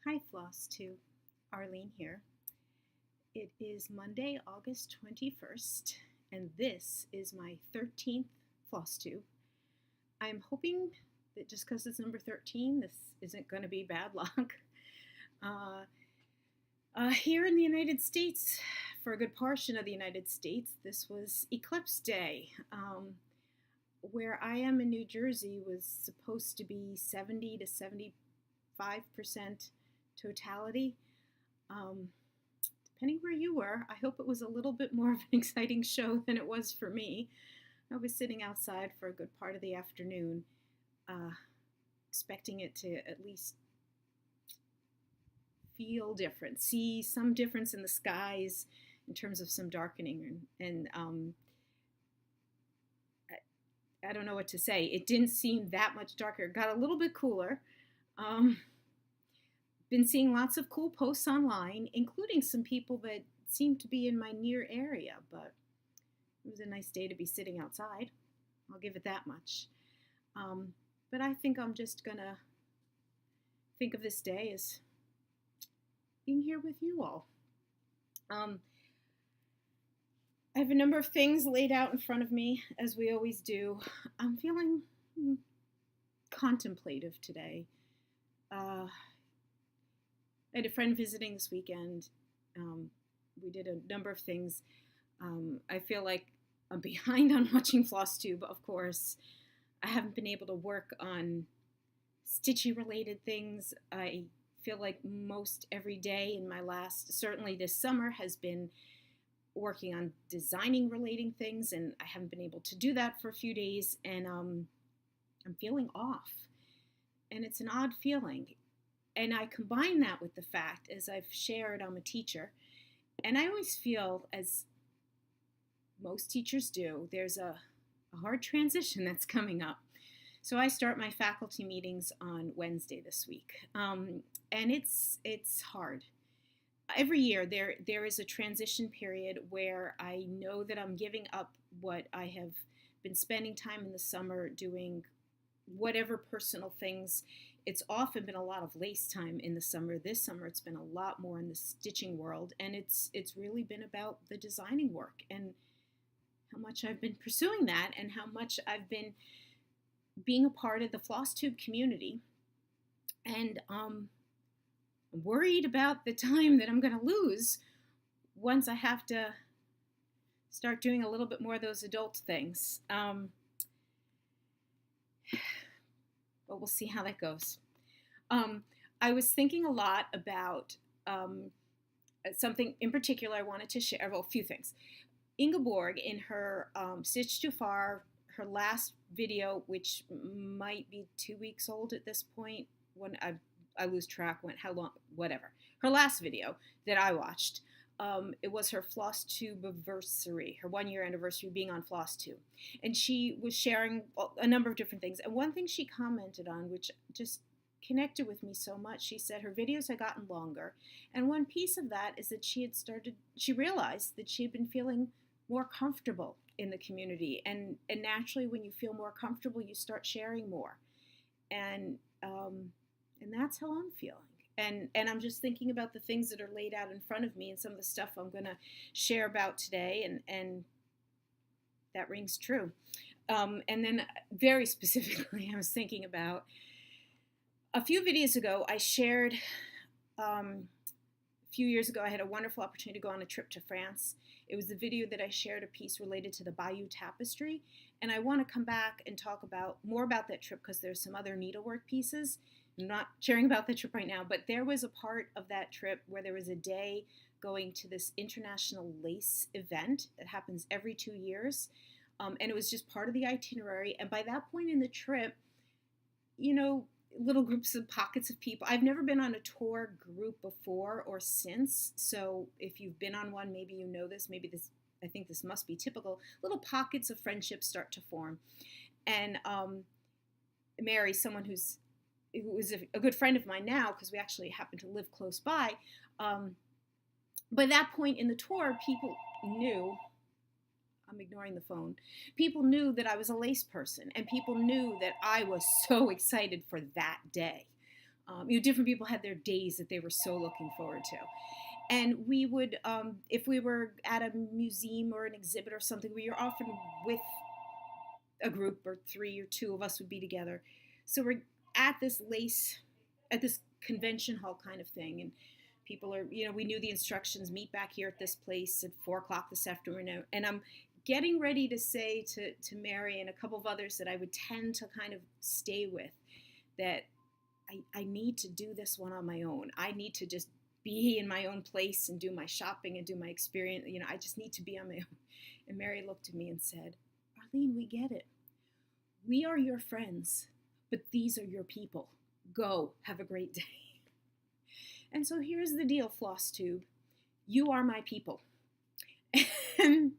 Hi Flosstube, Arlene here. It is Monday, August 21st, and this is my 13th Flosstube. I'm hoping that just because it's number 13, this isn't going to be bad luck. Here in the United States, for a good portion of the United States, this was Eclipse Day. Where I am in New Jersey was supposed to be 70 to 75% totality. Depending where you were, I hope it was a little bit more of an exciting show than it was for me. I was sitting outside for a good part of the afternoon, expecting it to at least feel different, see some difference in the skies in terms of some darkening, and I don't know what to say. It didn't seem that much darker. It got a little bit cooler. Been seeing lots of cool posts online, including some people that seem to be in my near area, but it was a nice day to be sitting outside. I'll give it that much. But I think I'm just gonna think of this day as being here with you all. I have a number of things laid out in front of me, as we always do. I'm feeling contemplative today. I had a friend visiting this weekend. We did a number of things. I feel like I'm behind on watching Flosstube, of course. I haven't been able to work on stitchy related things. I feel like most every day in my certainly this summer, has been working on designing relating things, and I haven't been able to do that for a few days, and I'm feeling off. And it's an odd feeling. And I combine that with the fact, as I've shared, I'm a teacher, and I always feel, as most teachers do, there's a hard transition that's coming up. So I start my faculty meetings on Wednesday this week, and it's hard. Every year there is a transition period where I know that I'm giving up what I have been spending time in the summer doing, whatever personal things. It's often been a lot of lace time in the summer. This summer it's been a lot more in the stitching world, and it's really been about the designing work and how much I've been pursuing that, and how much I've been being a part of the Flosstube community. And I'm worried about the time that I'm going to lose once I have to start doing a little bit more of those adult things. But we'll see how that goes. I was thinking a lot about something in particular I wanted to share. Well, a few things. Ingeborg, in her Stitch Too Far, her last video, which might be 2 weeks old at this point, when I lose track, how long, whatever. Her last video that I watched, it was her Flosstube anniversary, her 1 year anniversary being on Flosstube. And she was sharing a number of different things. And one thing she commented on, which just connected with me so much, she said her videos had gotten longer. And one piece of that is that she realized that she had been feeling more comfortable in the community. And naturally, when you feel more comfortable, you start sharing more. And that's how I'm feeling. And I'm just thinking about the things that are laid out in front of me and some of the stuff I'm going to share about today, and that rings true. And then very specifically, I was thinking about a few videos ago, I shared, a few years ago, I had a wonderful opportunity to go on a trip to France. It was the video that I shared a piece related to the Bayeux Tapestry, and I want to come back and talk more about that trip, because there's some other needlework pieces. I'm not sharing about the trip right now, but there was a part of that trip where there was a day going to this international lace event that happens every 2 years, and it was just part of the itinerary. And by that point in the trip, little groups of pockets of people. I've never been on a tour group before or since, so if you've been on one, maybe you know this, I think this must be typical. Little pockets of friendship start to form. And Mary, someone who is a good friend of mine now, because we actually happen to live close by, by that point in the tour, people knew, I'm ignoring the phone, people knew that I was a lace person, and people knew that I was so excited for that day. Different people had their days that they were so looking forward to. And we would, if we were at a museum or an exhibit or something, we were often with a group, or 3 or 2 of us would be together. So we're at this convention hall kind of thing, and people are, we knew the instructions: meet back here at this place at 4 o'clock this afternoon. And I'm getting ready to say to Mary and a couple of others that I would tend to kind of stay with, that I need to do this one on my own. I need to just be in my own place and do my shopping and do my experience. I just need to be on my own. And Mary looked at me and said, Arlene, we get it. We are your friends, but these are your people. Go, have a great day. And so here's the deal, Flosstube. You are my people. And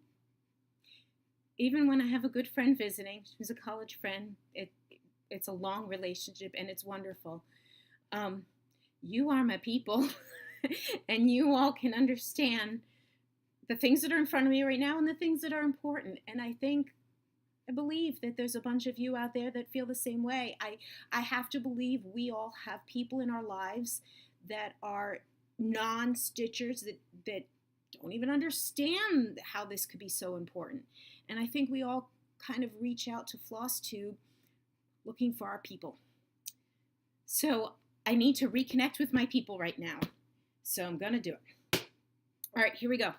even when I have a good friend visiting, she's a college friend, it's a long relationship and it's wonderful. You are my people, and you all can understand the things that are in front of me right now and the things that are important. And I believe that there's a bunch of you out there that feel the same way. I have to believe we all have people in our lives that are non-stitchers that don't even understand how this could be so important. And I think we all kind of reach out to Flosstube looking for our people. So I need to reconnect with my people right now. So I'm going to do it. All right, here we go.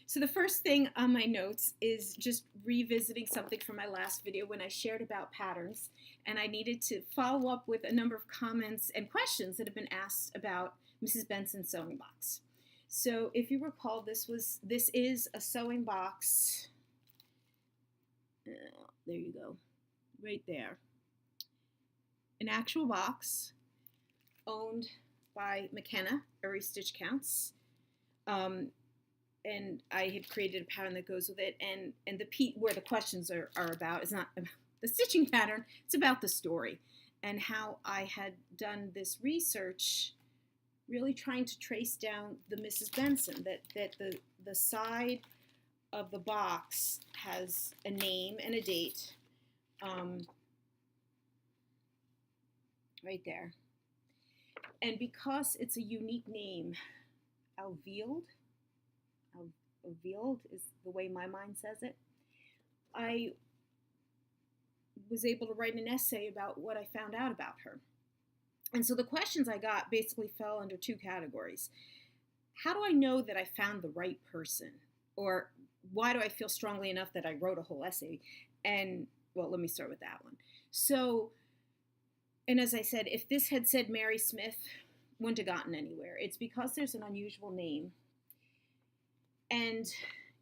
So the first thing on my notes is just revisiting something from my last video when I shared about patterns, and I needed to follow up with a number of comments and questions that have been asked about Mrs. Benson's sewing box. So if you recall, this is a sewing box. There you go, right there. An actual box owned by McKenna, Every Stitch Counts. And I had created a pattern that goes with it, and where the questions are about is not about the stitching pattern, it's about the story and how I had done this research, really trying to trace down the Mrs. Benson, that the side of the box has a name and a date, right there. And because it's a unique name, Alveiled is the way my mind says it, I was able to write an essay about what I found out about her. And so the questions I got basically fell under 2 categories. How do I know that I found the right person? Or why do I feel strongly enough that I wrote a whole essay? And, well, let me start with that one. So, and as I said, if this had said Mary Smith, wouldn't have gotten anywhere. It's because there's an unusual name. And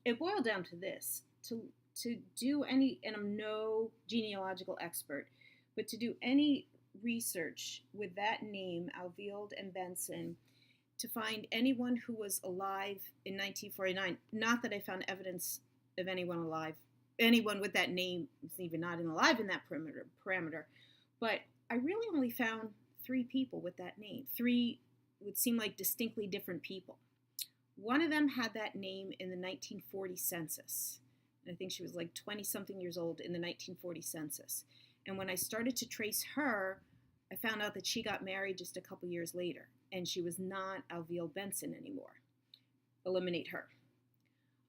it boiled down to this, to do any, and I'm no genealogical expert, but to do any research with that name, Alveiled and Benson, to find anyone who was alive in 1949, not that I found evidence of anyone alive, anyone with that name was even not alive in that parameter, but I really only found 3 people with that name. 3 would seem like distinctly different people. One of them had that name in the 1940 census. I think she was like 20-something years old in the 1940 census. And when I started to trace her, I found out that she got married just a couple years later, and she was not Alveiled Benson anymore. Eliminate her.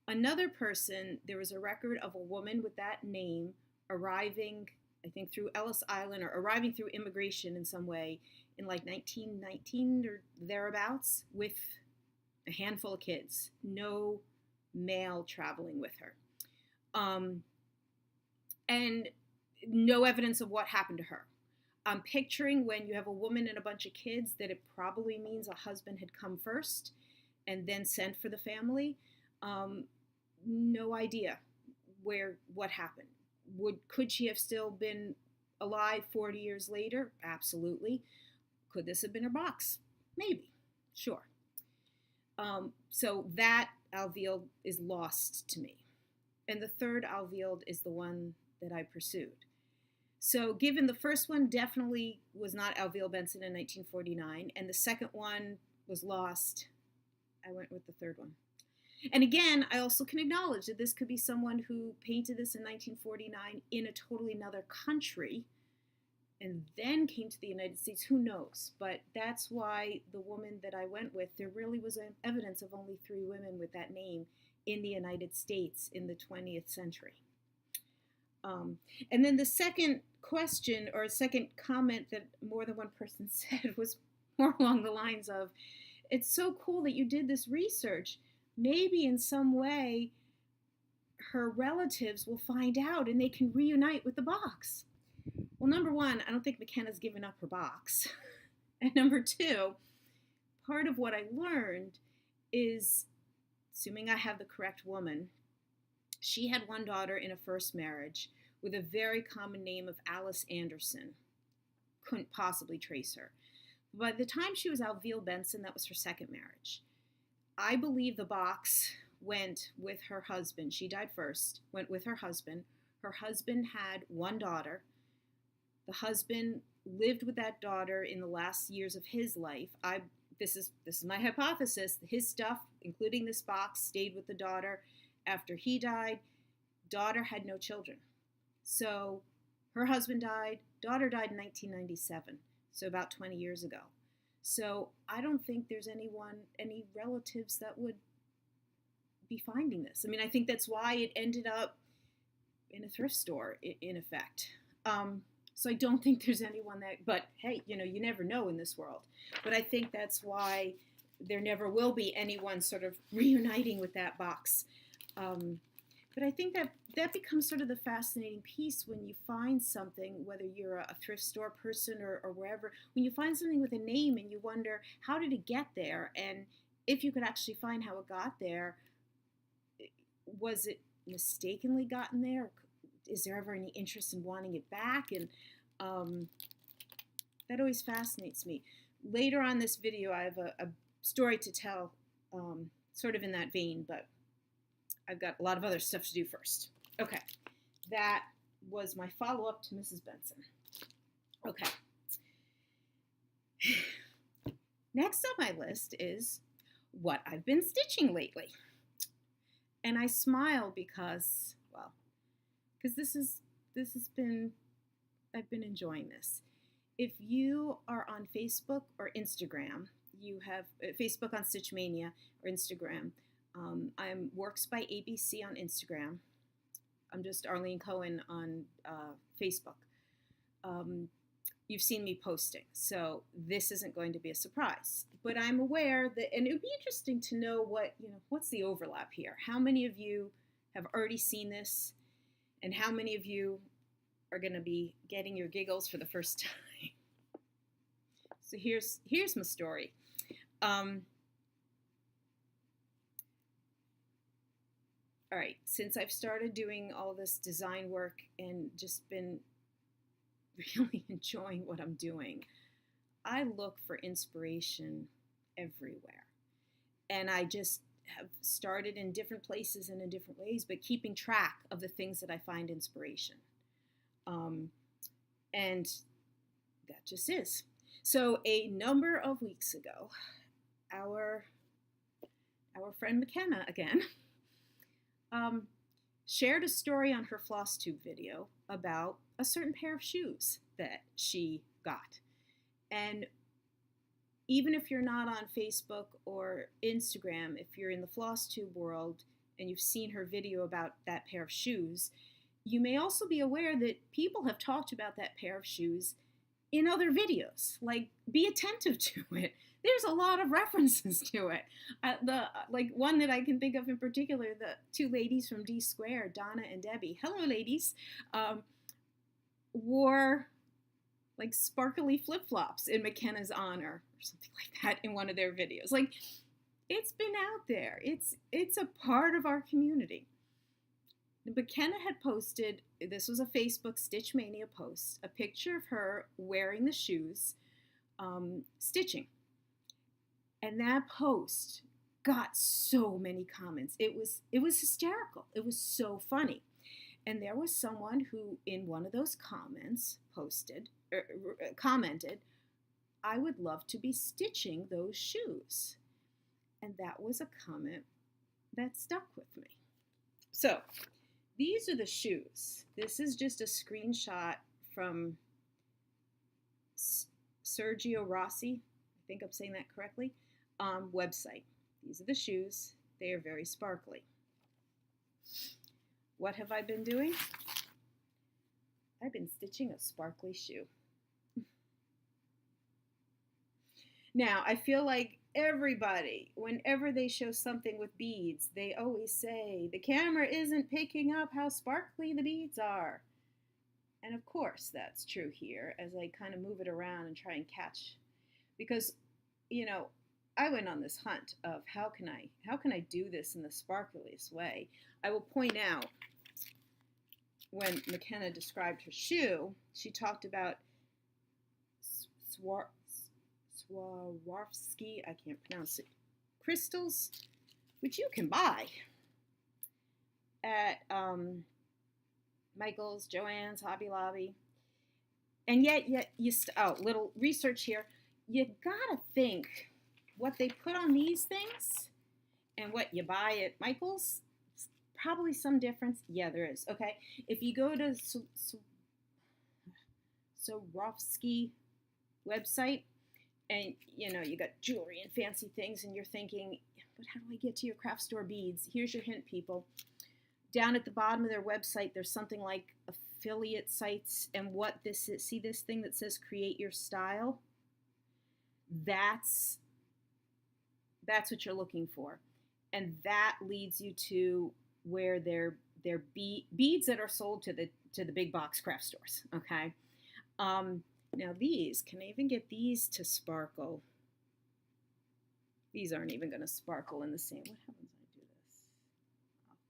Another person, there was a record of a woman with that name arriving, I think through Ellis Island, or arriving through immigration in some way in like 1919 or thereabouts, with a handful of kids, no male traveling with her. And no evidence of what happened to her. I'm picturing when you have a woman and a bunch of kids that it probably means a husband had come first and then sent for the family. No idea what happened. Could she have still been alive 40 years later? Absolutely. Could this have been her box? Maybe. Sure. So that Alveiled is lost to me. And the third Alveiled is the one that I pursued. So given the first one definitely was not Alveiled Benson in 1949, and the second one was lost, I went with the third one. And again, I also can acknowledge that this could be someone who painted this in 1949 in a totally another country and then came to the United States. Who knows? But that's why the woman that I went with, there really was evidence of only 3 women with that name in the United States in the 20th century. And then the second question or second comment that more than one person said was more along the lines of, it's so cool that you did this research. Maybe in some way her relatives will find out and they can reunite with the box. Well, number one, I don't think McKenna's given up her box. And number two, part of what I learned is, assuming I have the correct woman, she had one daughter in a first marriage with a very common name of Alice Anderson. Couldn't possibly trace her. By the time she was Alville Benson, that was her second marriage. I believe the box went with her husband. She died first, went with her husband. Her husband had one daughter. The husband lived with that daughter in the last years of his life. This is my hypothesis. His stuff, including this box, stayed with the daughter after he died. Daughter had no children. So her husband died. Daughter died in 1997, so about 20 years ago. So I don't think there's any relatives that would be finding this. I mean, I think that's why it ended up in a thrift store, in effect. So I don't think there's anyone that, but hey, you never know in this world. But I think that's why there never will be anyone sort of reuniting with that box. But I think that becomes sort of the fascinating piece when you find something, whether you're a thrift store person or wherever, when you find something with a name and you wonder, how did it get there? And if you could actually find how it got there, was it mistakenly gotten there? Is there ever any interest in wanting it back? And that always fascinates me. Later on this video, I have a story to tell, sort of in that vein, but I've got a lot of other stuff to do first. Okay, that was my follow-up to Mrs. Benson. Okay. Next on my list is what I've been stitching lately. And I smile because, well, because I've been enjoying this. If you are on Facebook or Instagram, you have Facebook on Stitchmania or Instagram. I'm Works by ABC on Instagram. I'm just Arlene Cohen on Facebook. You've seen me posting, so this isn't going to be a surprise. But I'm aware that, and it would be interesting to know what's the overlap here. How many of you have already seen this, and how many of you are going to be getting your giggles for the first time? So here's my story. All right, since I've started doing all this design work and just been really enjoying what I'm doing, I look for inspiration everywhere. And I just have started in different places and in different ways, but keeping track of the things that I find inspiration. And that just is. So a number of weeks ago, our friend McKenna, again, shared a story on her Flosstube video about a certain pair of shoes that she got. And even if you're not on Facebook or Instagram, if you're in the Flosstube world and you've seen her video about that pair of shoes, you may also be aware that people have talked about that pair of shoes in other videos. Like, be attentive to it. There's a lot of references to it. One that I can think of in particular, the two ladies from D Squared, Donna and Debbie, hello ladies, wore like sparkly flip-flops in McKenna's honor or something like that in one of their videos. Like, it's been out there. It's a part of our community. McKenna had posted, this was a Facebook Stitchmania post, a picture of her wearing the shoes, stitching. And that post got so many comments. It was hysterical. It was so funny. And there was someone who, in one of those comments, commented, "I would love to be stitching those shoes." And that was a comment that stuck with me. So these are the shoes. This is just a screenshot from Sergio Rossi, I think I'm saying that correctly, website. These are the shoes. They are very sparkly. What have I been doing? I've been stitching a sparkly shoe. Now, I feel like everybody, whenever they show something with beads, they always say, the camera isn't picking up how sparkly the beads are. And of course, that's true here as I kind of move it around and try and catch. Because, you know, I went on this hunt of how can I do this in the sparkliest way. I will point out when McKenna described her shoe, she talked about Swarovski, I can't pronounce it, crystals, which you can buy at Michael's, Joann's, Hobby Lobby. And yet little research here, you gotta think what they put on these things and what you buy at Michael's, probably some difference. Yeah, there is. Okay, if you go to Swarovski website, and you got jewelry and fancy things, and you're thinking, but how do I get to your craft store beads? Here's your hint, people. Down at the bottom of their website, there's something like affiliate sites, and what this is, see this thing that says create your style? That's what you're looking for. And that leads you to where they're beads that are sold to the big box craft stores, okay? Now these, can I even get these to sparkle? These aren't even going to sparkle in the same, what happens when I do this?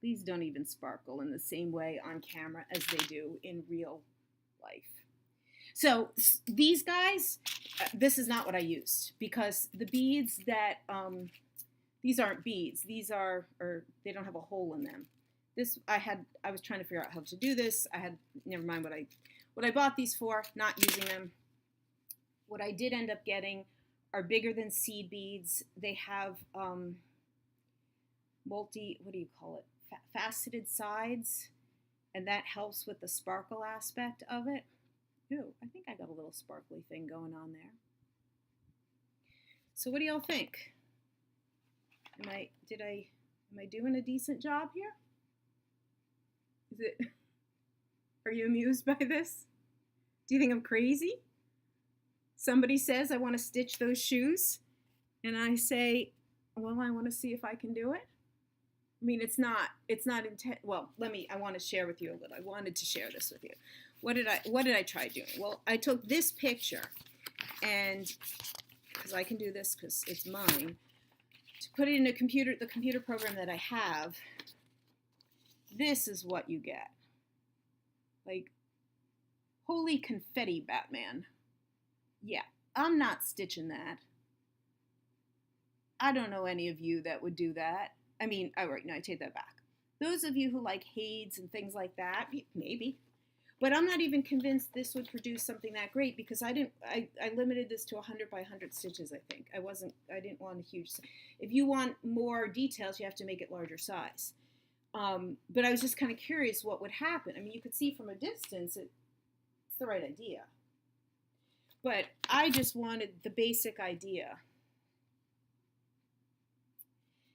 These don't even sparkle in the same way on camera as they do in real life. So these guys, this is not what I used, because the beads that, these aren't beads. These are, or they don't have a hole in them. This, I was trying to figure out how to do this. Never mind what I bought these for, not using them. What I did end up getting are bigger than seed beads. They have what do you call it? Faceted sides, and that helps with the sparkle aspect of it. Ooh, I think I got a little sparkly thing going on there. So what do y'all think? Am I doing a decent job here? Are you amused by this? Do you think I'm crazy? Somebody says I want to stitch those shoes, and I say, well, I want to see if I can do it. I mean, it's not intent. Well, I want to share with you a little. I wanted to share this with you. What did I try doing? Well, I took this picture, and because I can do this because it's mine, to put it in the computer program that I have, this is what you get. Like, holy confetti, Batman. Yeah, I'm not stitching that. I don't know any of you that would do that. I mean, right, no, I take that back. Those of you who like Hades and things like that, maybe. But I'm not even convinced this would produce something that great, because I limited this to 100 by 100 stitches, I think. I didn't want a huge, if you want more details, you have to make it larger size. But I was just kind of curious what would happen. I mean, you could see from a distance, it's the right idea. But I just wanted the basic idea.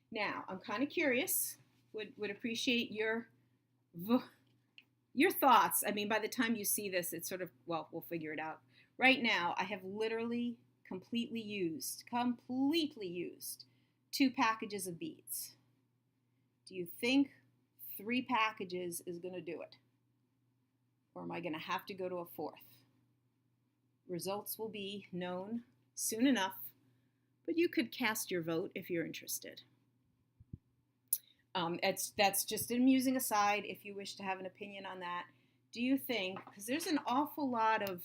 Now, I'm kind of curious, would appreciate your thoughts. I mean, by the time you see this, it's sort of, well, we'll figure it out. Right now, I have literally completely used 2 packages of beads. Do you think 3 packages is going to do it? Or am I going to have to go to a 4th? Results will be known soon enough, but you could cast your vote if you're interested. That's just an amusing aside. If you wish to have an opinion on that, do you think, because there's an awful lot of,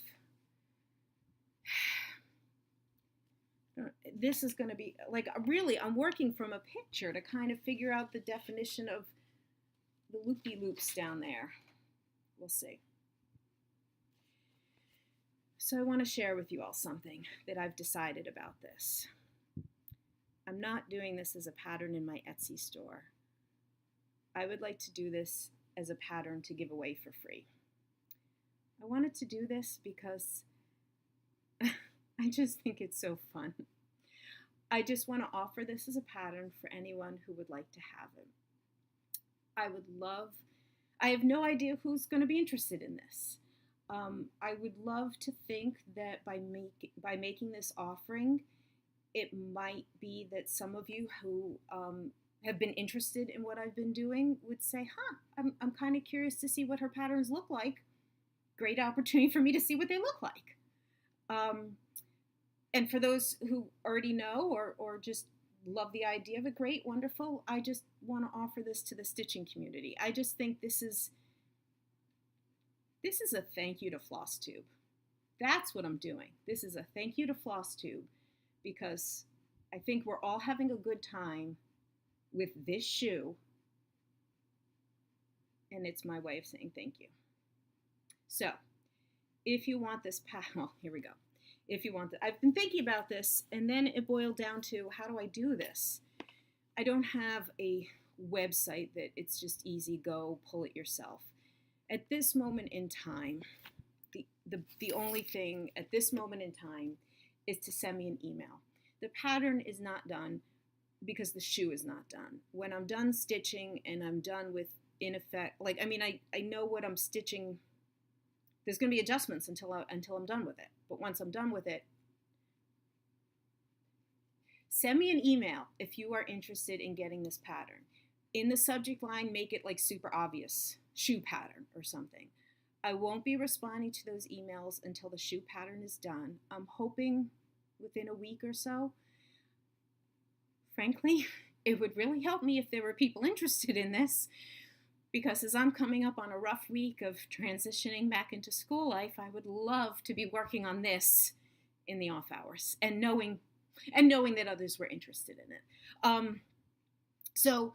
this is going to be, like, really, I'm working from a picture to kind of figure out the definition of the loopy-loops down there. We'll see. So I want to share with you all something that I've decided about this. I'm not doing this as a pattern in my Etsy store. I would like to do this as a pattern to give away for free. I wanted to do this because I just think it's so fun. I just want to offer this as a pattern for anyone who would like to have it. I have no idea who's going to be interested in this. I would love to think that by making this offering, it might be that some of you who have been interested in what I've been doing would say, I'm kind of curious to see what her patterns look like. Great opportunity for me to see what they look like. And for those who already know or just love the idea of it, great, wonderful. I just want to offer this to the stitching community. I just think this is a thank you to Flosstube. That's what I'm doing. This is a thank you to Flosstube because I think we're all having a good time with this shoe, and it's my way of saying thank you. So, if you want this well, here we go. If you want I've been thinking about this, and then it boiled down to, how do I do this? I don't have a website that it's just easy, go pull it yourself. At this moment in time, the only thing at this moment in time is to send me an email. The pattern is not done because the shoe is not done. When I'm done stitching and I'm done with, in effect, I know what I'm stitching. There's going to be adjustments until I'm done with it. But once I'm done with it, send me an email if you are interested in getting this pattern. In the subject line, make it like super obvious, shoe pattern or something. I won't be responding to those emails until the shoe pattern is done. I'm hoping within a week or so. Frankly, it would really help me if there were people interested in this, because as I'm coming up on a rough week of transitioning back into school life, I would love to be working on this in the off hours and knowing that others were interested in it. So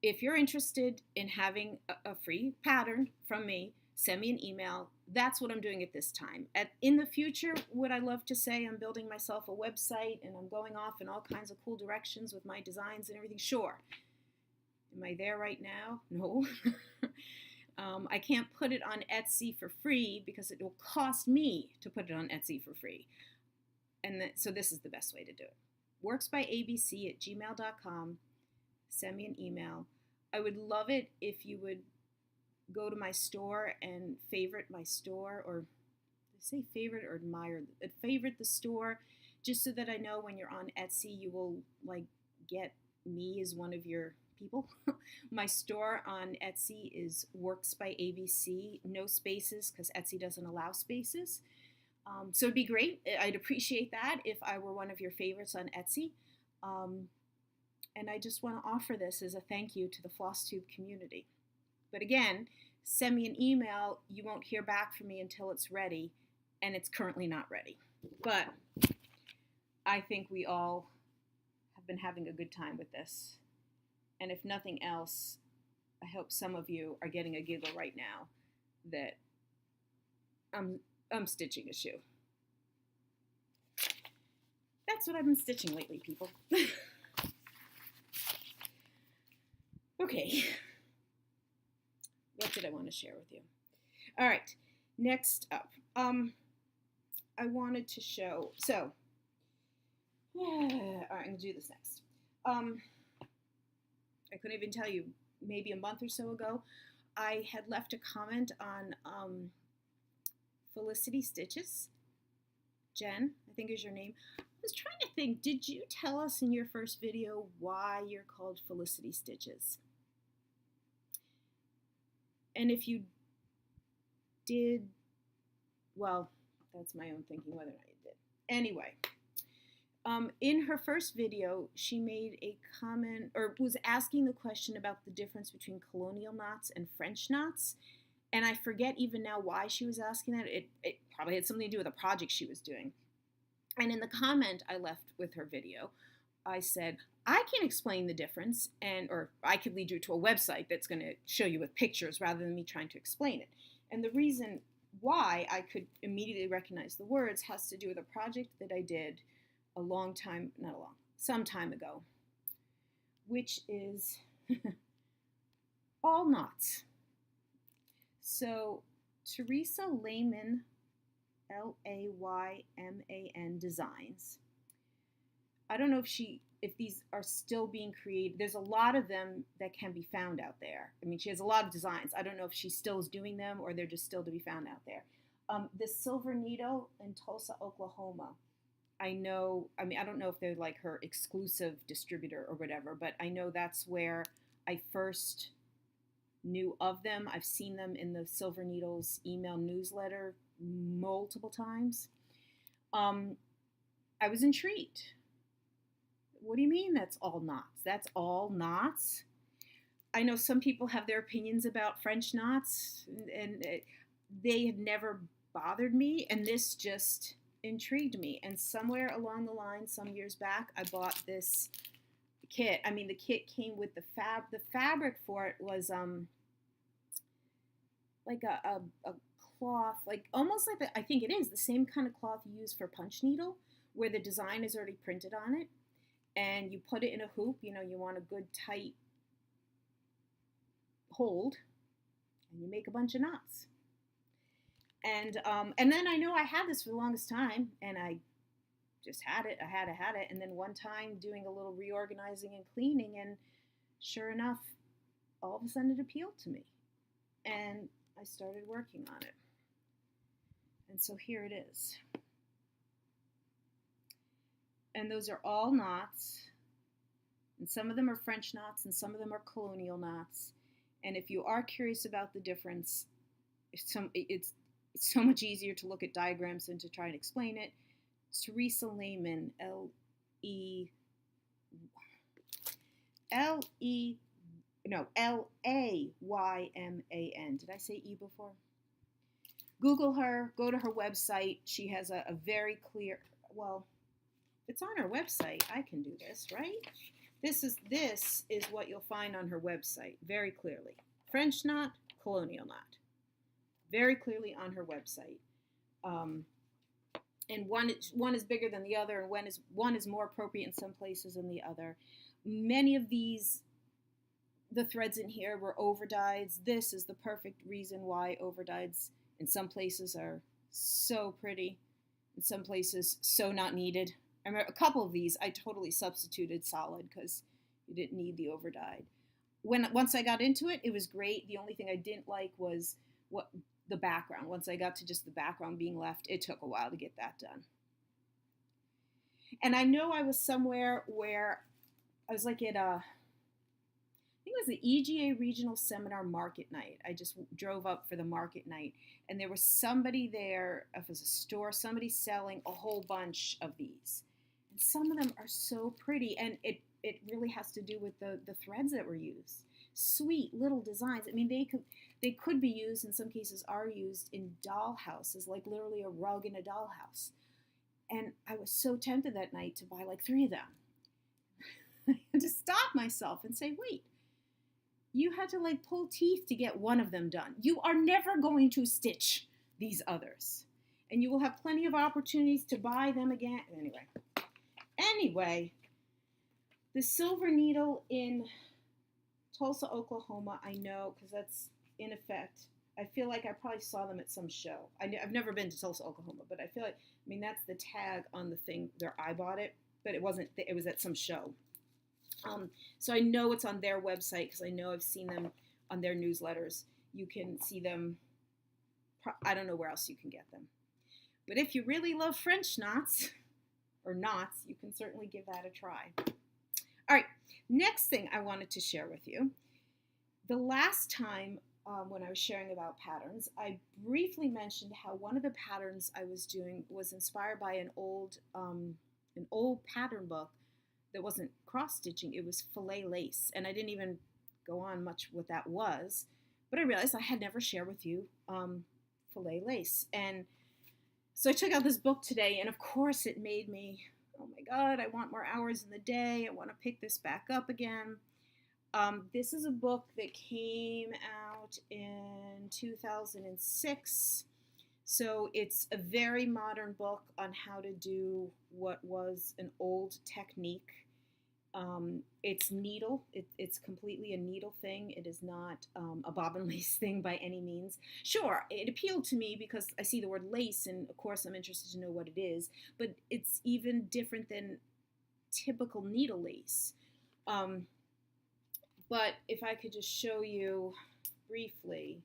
if you're interested in having a free pattern from me, send me an email. That's what I'm doing at this time. In the future, would I love to say I'm building myself a website and I'm going off in all kinds of cool directions with my designs and everything? Sure. Am I there right now? No. I can't put it on Etsy for free because it will cost me to put it on Etsy for free. So this is the best way to do it. worksbyabc@gmail.com. Send me an email. I would love it if you would go to my store and favorite my store, or say favorite or admire, favorite the store, just so that I know when you're on Etsy, you will get me as one of your people. My store on Etsy is Works by ABC, no spaces because Etsy doesn't allow spaces. So it'd be great. I'd appreciate that if I were one of your favorites on Etsy. And I just want to offer this as a thank you to the Flosstube community. But again, send me an email. You won't hear back from me until it's ready, and it's currently not ready. But I think we all have been having a good time with this. And if nothing else, I hope some of you are getting a giggle right now that I'm stitching a shoe. That's what I've been stitching lately, people. Okay. What did I want to share with you? All right. Next up, I wanted to show. So, all right, I'm gonna do this next. I couldn't even tell you. Maybe a month or so ago, I had left a comment on Felicity Stitches. Jen, I think is your name. I was trying to think, did you tell us in your first video why you're called Felicity Stitches? And if you did, well, that's my own thinking whether or not you did. Anyway, in her first video, she made a comment, or was asking the question about the difference between colonial knots and French knots. And I forget even now why she was asking that. It probably had something to do with a project she was doing. And in the comment I left with her video, I said, I can explain the difference, or I could lead you to a website that's going to show you with pictures rather than me trying to explain it. And the reason why I could immediately recognize the words has to do with a project that I did some time ago, which is all knots. So Teresa Lehman, Layman Designs. I don't know if these are still being created. There's a lot of them that can be found out there. I mean, she has a lot of designs. I don't know if she still is doing them or they're just still to be found out there. The Silver Needle in Tulsa, Oklahoma. I know, I mean, I don't know if they're like her exclusive distributor or whatever, but I know that's where I first knew of them. I've seen them in the Silver Needles email newsletter multiple times. I was intrigued. What do you mean that's all knots? That's all knots? I know some people have their opinions about French knots, and they have never bothered me, and this just intrigued me. And somewhere along the line, some years back, I bought this kit. I mean, the kit came with the fabric for it was like a cloth, like almost like I think it is the same kind of cloth you use for punch needle, where the design is already printed on it, and you put it in a hoop. You know, you want a good tight hold, and you make a bunch of knots. And then I know I had this for the longest time, and I just had it. I had it. And then one time doing a little reorganizing and cleaning, and sure enough, all of a sudden it appealed to me. And I started working on it. And so here it is. And those are all knots. And some of them are French knots, and some of them are colonial knots. And if you are curious about the difference, it's so much easier to look at diagrams than to try and explain it. Teresa Layman, Layman. Did I say E before? Google her, go to her website. She has a very clear, well, it's on her website. I can do this, right? This is what you'll find on her website very clearly. French knot, colonial knot. Very clearly on her website. And one is bigger than the other, and one is more appropriate in some places than the other. Many of these, the threads in here were overdyes. This is the perfect reason why overdyes in some places are so pretty, in some places so not needed. I remember a couple of these I totally substituted solid because you didn't need the overdyed. Once I got into it, it was great. The only thing I didn't like was the background. Once I got to just the background being left, it took a while to get that done. And I know I was somewhere where I was like at I think it was the EGA Regional Seminar Market Night. I just drove up for the market night, and there was somebody there, if it was a store, somebody selling a whole bunch of these. And some of them are so pretty, and it really has to do with the threads that were used. Sweet little designs. I mean, they could be used, in some cases are used in dollhouses, like literally a rug in a dollhouse. And I was so tempted that night to buy like 3 of them. I had to stop myself and say, wait, you had to like pull teeth to get one of them done. You are never going to stitch these others. And you will have plenty of opportunities to buy them again. Anyway, the Silver Needle in Tulsa, Oklahoma, I know, because that's in effect. I feel like I probably saw them at some show. I've never been to Tulsa, Oklahoma, but I feel like, I mean, that's the tag on the thing there. I bought it, but it wasn't, it was at some show. So I know it's on their website because I know I've seen them on their newsletters. You can see them. I don't know where else you can get them. But if you really love French knots, or knots, you can certainly give that a try. All right, next thing I wanted to share with you. The last time when I was sharing about patterns, I briefly mentioned how one of the patterns I was doing was inspired by an old pattern book that wasn't cross-stitching. It was filet lace, and I didn't even go on much what that was, but I realized I had never shared with you filet lace. And so I took out this book today, and of course it made me, oh my God, I want more hours in the day. I want to pick this back up again. This is a book that came out in 2006. So it's a very modern book on how to do what was an old technique. It's needle. It's completely a needle thing. It is not a bobbin lace thing by any means. Sure, it appealed to me because I see the word lace, and of course I'm interested to know what it is. But it's even different than typical needle lace. But if I could just show you briefly,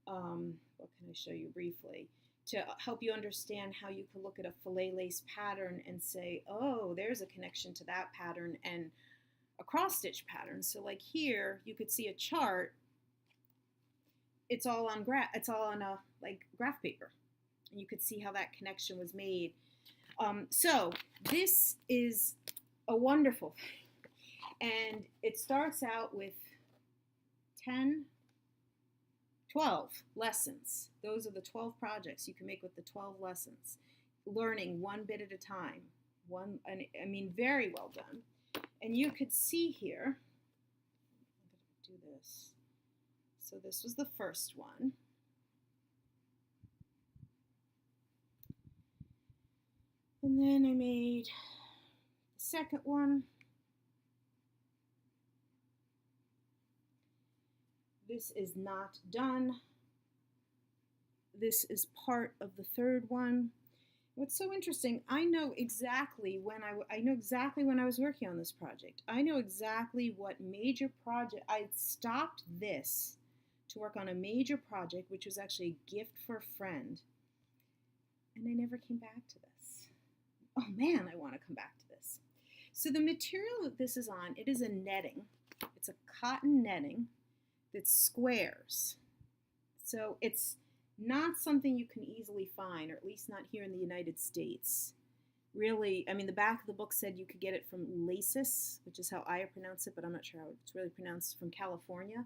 what can I show you briefly? To help you understand how you could look at a filet lace pattern and say, oh, there's a connection to that pattern and a cross stitch pattern. So like here, you could see a chart. It's all on a like graph paper, and you could see how that connection was made. So this is a wonderful thing, and it starts out with 12 lessons. Those are the 12 projects you can make with the 12 lessons. Learning one bit at a time. I mean, very well done. And you could see here, I'm going to do this. So this was the first one. And then I made the second one. This is not done. This is part of the third one. What's so interesting, I know exactly when I was working on this project. I know exactly what major project, I stopped this to work on a major project, which was actually a gift for a friend. And I never came back to this. Oh man, I want to come back to this. So the material that this is on, it is a netting. It's a cotton netting that's squares. So it's not something you can easily find, or at least not here in the United States. Really, I mean, the back of the book said you could get it from Laces, which is how I pronounce it, but I'm not sure how it's really pronounced, from California.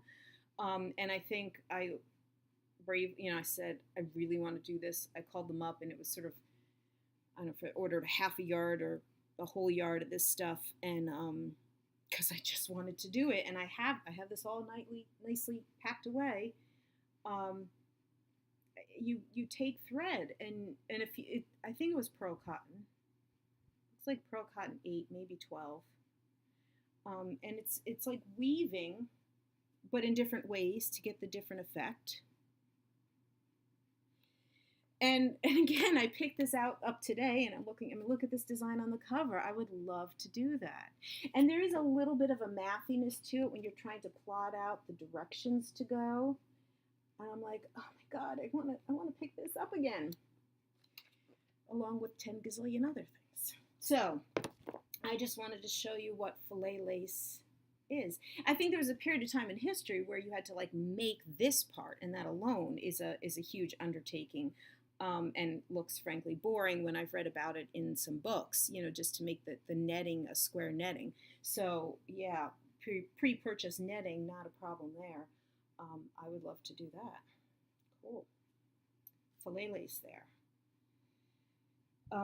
And I think I said, I really want to do this. I called them up, and it was sort of, I don't know if I ordered half a yard or a whole yard of this stuff, and because I just wanted to do it, and I have this all nicely packed away. You take thread, and if I think it was pearl cotton. It's like pearl cotton 8, maybe 12, and it's like weaving, but in different ways to get the different effect. And again, I picked this up today, and look at this design on the cover. I would love to do that. And there is a little bit of a mathiness to it when you're trying to plot out the directions to go. And I'm like, oh my God, I want to pick this up again, along with 10 gazillion other things. So I just wanted to show you what filet lace is. I think there was a period of time in history where you had to like make this part, and that alone is a huge undertaking. And looks frankly boring when I've read about it in some books, just to make the netting a square netting. So yeah, pre-purchase netting, not a problem there. I would love to do that. Cool. Filet lace there.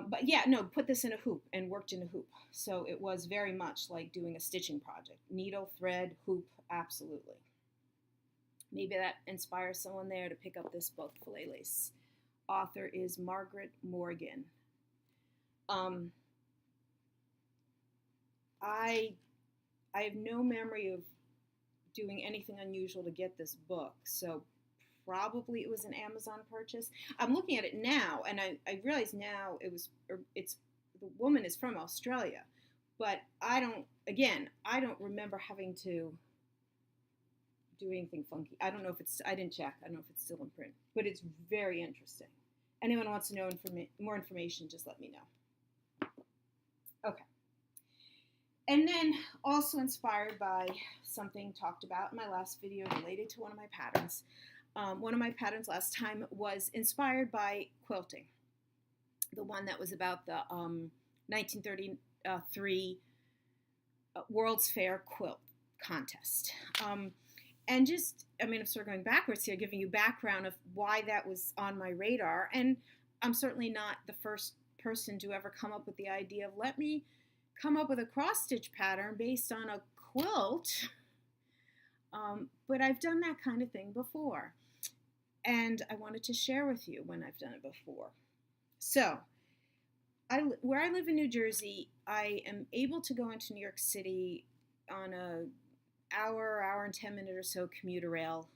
But yeah, no, put this in a hoop and worked in a hoop. So it was very much like doing a stitching project. Needle, thread, hoop, absolutely. Maybe that inspires someone there to pick up this book, Filet Lace. Author is Margaret Morgan. I have no memory of doing anything unusual to get this book, so probably it was an Amazon purchase. I'm looking at it now, and I realize now the woman is from Australia, but I don't remember having to do anything funky. I didn't check. I don't know if it's still in print, but it's very interesting. Anyone wants to know more information, just let me know. Okay. And then also inspired by something talked about in my last video related to one of my patterns. One of my patterns last time was inspired by quilting. The one that was about the 1933 World's Fair quilt contest. And I'm sort of going backwards here, giving you background of why that was on my radar. And I'm certainly not the first person to ever come up with the idea of, let me come up with a cross-stitch pattern based on a quilt. But I've done that kind of thing before. And I wanted to share with you when I've done it before. So where I live in New Jersey, I am able to go into New York City on a hour and 10 minute or so commuter rail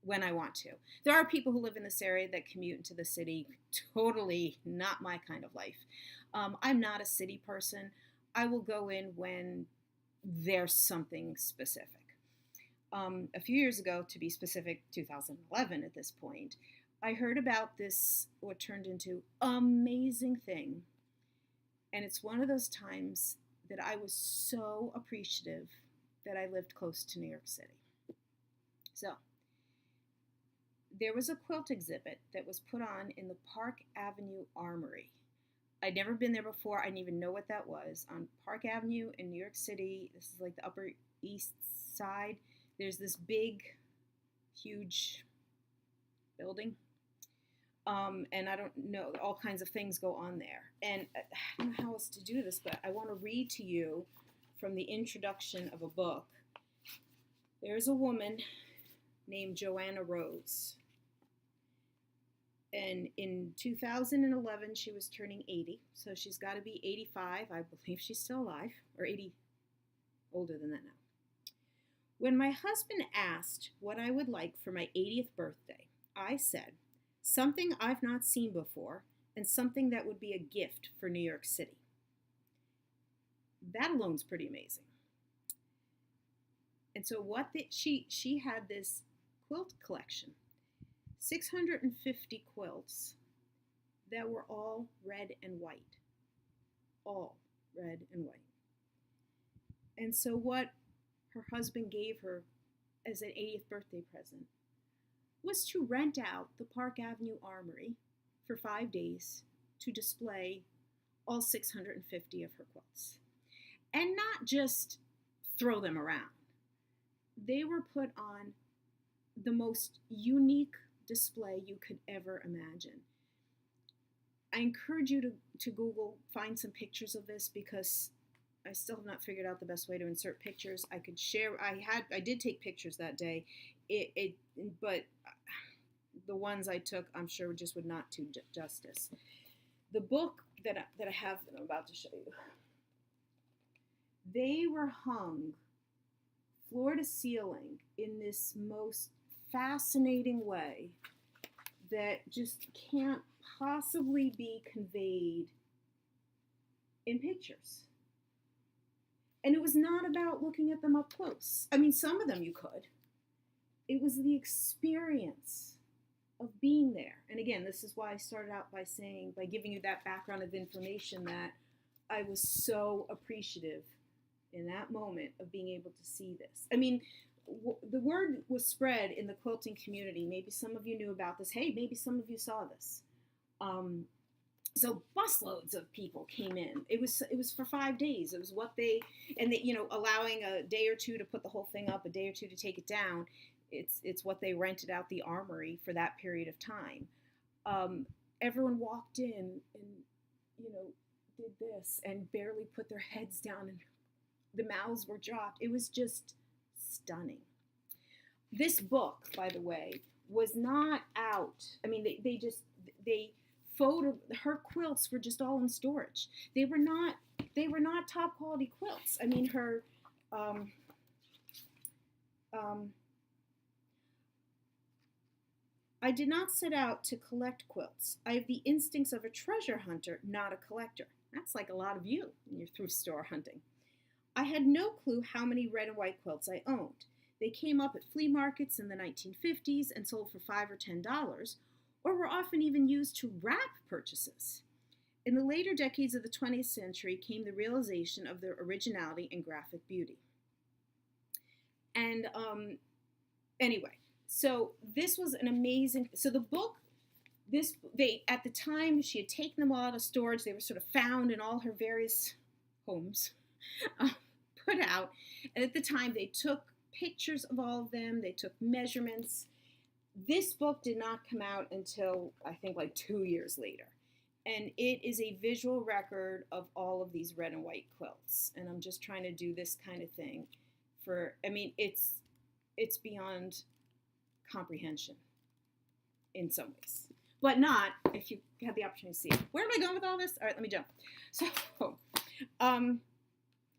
when I want to. There are people who live in this area that commute into the city. Totally not my kind of life. I'm not a city person. I will go in when there's something specific. A few years ago, to be specific, 2011 at this point, I heard about this, what turned into amazing thing. And it's one of those times that I was so appreciative that I lived close to New York City. So, there was a quilt exhibit that was put on in the Park Avenue Armory. I'd never been there before. I didn't even know what that was. On Park Avenue in New York City, this is like the Upper East Side. There's this big, huge building. And I don't know, all kinds of things go on there. And I don't know how else to do this, but I want to read to you from the introduction of a book. There's a woman named Joanna Rose. And in 2011, she was turning 80. So she's got to be 85. I believe she's still alive, or 80, older than that now. When my husband asked what I would like for my 80th birthday, I said, something I've not seen before, and something that would be a gift for New York City. That alone's pretty amazing. And so she had this quilt collection, 650 quilts that were all red and white. All red and white. And so what her husband gave her as an 80th birthday present was to rent out the Park Avenue Armory for 5 days to display all 650 of her quilts. And not just throw them around. They were put on the most unique display you could ever imagine. I encourage you to Google, find some pictures of this, because I still have not figured out the best way to insert pictures. I could share, I did take pictures that day, but the ones I took, I'm sure just would not do justice. The book that I have that I'm about to show you, they were hung floor to ceiling in this most fascinating way that just can't possibly be conveyed in pictures. And it was not about looking at them up close. I mean, some of them you could. It was the experience of being there. And again, this is why I started out by saying, by giving you that background of information, that I was so appreciative in that moment of being able to see this. I mean, the word was spread in the quilting community. Maybe some of you knew about this. Hey, maybe some of you saw this. So busloads of people came in. It was for 5 days. It was what they allowing a day or two to put the whole thing up, a day or two to take it down. It's what they rented out the armory for that period of time. Everyone walked in and did this and barely put their heads down, and the mouths were dropped. It was just stunning. This book, by the way, was not out. I mean, her quilts were just all in storage. They were not top quality quilts. I mean, her I did not set out to collect quilts. I have the instincts of a treasure hunter, not a collector. That's like a lot of you when you're thrift store hunting. I had no clue how many red and white quilts I owned. They came up at flea markets in the 1950s and sold for $5 or $10, or were often even used to wrap purchases. In the later decades of the 20th century came the realization of their originality and graphic beauty. And anyway, so this was an amazing, so the book, at the time, she had taken them all out of storage. They were sort of found in all her various homes, put out. And at the time, they took pictures of all of them. They took measurements. This book did not come out until, I think, like 2 years later. And it is a visual record of all of these red and white quilts. And I'm just trying to do this kind of thing it's beyond comprehension in some ways. but not if you had the opportunity to see it. Where am I going with all this? All right, let me jump. So I'm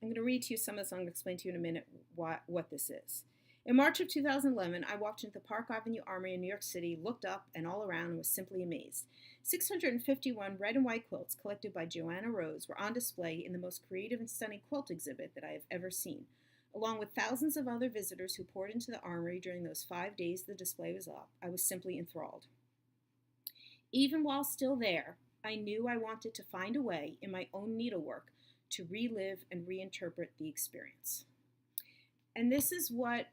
going to read to you some of this. I'm going to explain to you in a minute what this is. In March of 2011, I walked into the Park Avenue Armory in New York City, looked up and all around, and was simply amazed. 651 red and white quilts collected by Joanna Rose were on display in the most creative and stunning quilt exhibit that I have ever seen. Along with thousands of other visitors who poured into the armory during those 5 days the display was up, I was simply enthralled. Even while still there, I knew I wanted to find a way in my own needlework to relive and reinterpret the experience. And this is not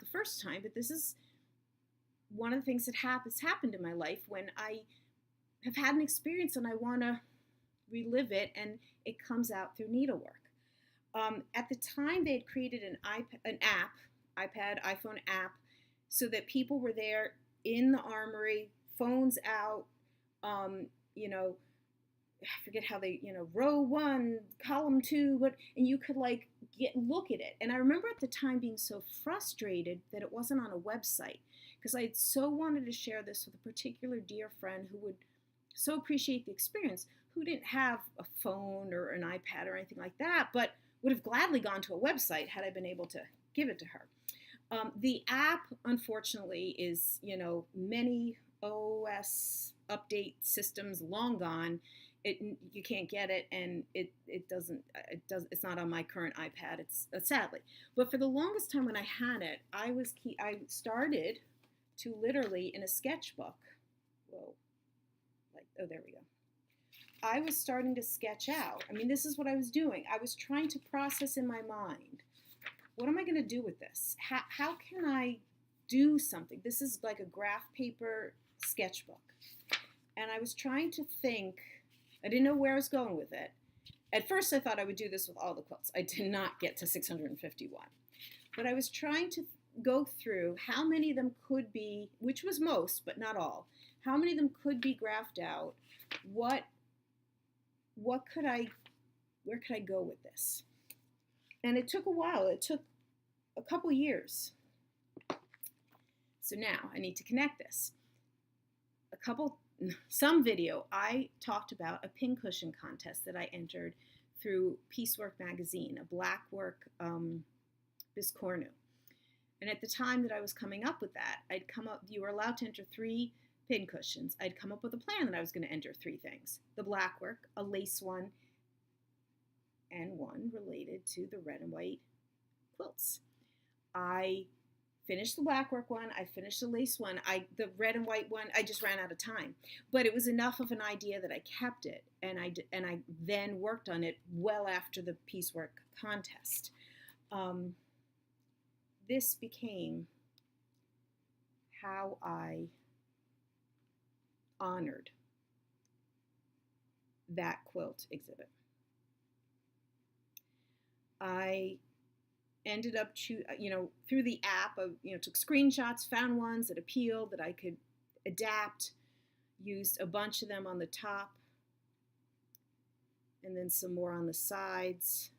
the first time, but this is one of the things that has happened in my life when I have had an experience and I want to relive it, and it comes out through needlework. At the time, they had created an iPad, iPhone app, so that people were there in the armory, phones out, I forget how they, row 1, column 2, and you could look at it. And I remember at the time being so frustrated that it wasn't on a website, because I had so wanted to share this with a particular dear friend who would so appreciate the experience, who didn't have a phone or an iPad or anything like that, but would have gladly gone to a website had I been able to give it to her. The app, unfortunately, is, many OS update systems long gone. You can't get it, and it's not on my current iPad. It's sadly, but for the longest time when I had it, I started to literally in a sketchbook. There we go. I was starting to sketch out. I mean, this is what I was doing. I was trying to process in my mind, what am I going to do with this? How can I do something? This is like a graph paper sketchbook. And I was trying to think, I didn't know where I was going with it. At first, I thought I would do this with all the quilts. I did not get to 651. But I was trying to go through how many of them could be, which was most, but not all, how many of them could be graphed out, where could I go with this? And it took a while. It took a couple years. So now I need to connect this. Some video, I talked about a pincushion contest that I entered through Piecework magazine, a blackwork biscornu. And at the time that I was coming up with that, you were allowed to enter 3 pincushions. I'd come up with a plan that I was going to enter 3 things: the blackwork, a lace one, and one related to the red and white quilts. I finished the blackwork one, I finished the lace one, the red and white one, I just ran out of time. But it was enough of an idea that I kept it, and I then worked on it well after the piecework contest. This became how I honored that quilt exhibit. I ended up, through the app, took screenshots, found ones that appealed, that I could adapt, used a bunch of them on the top, and then some more on the sides.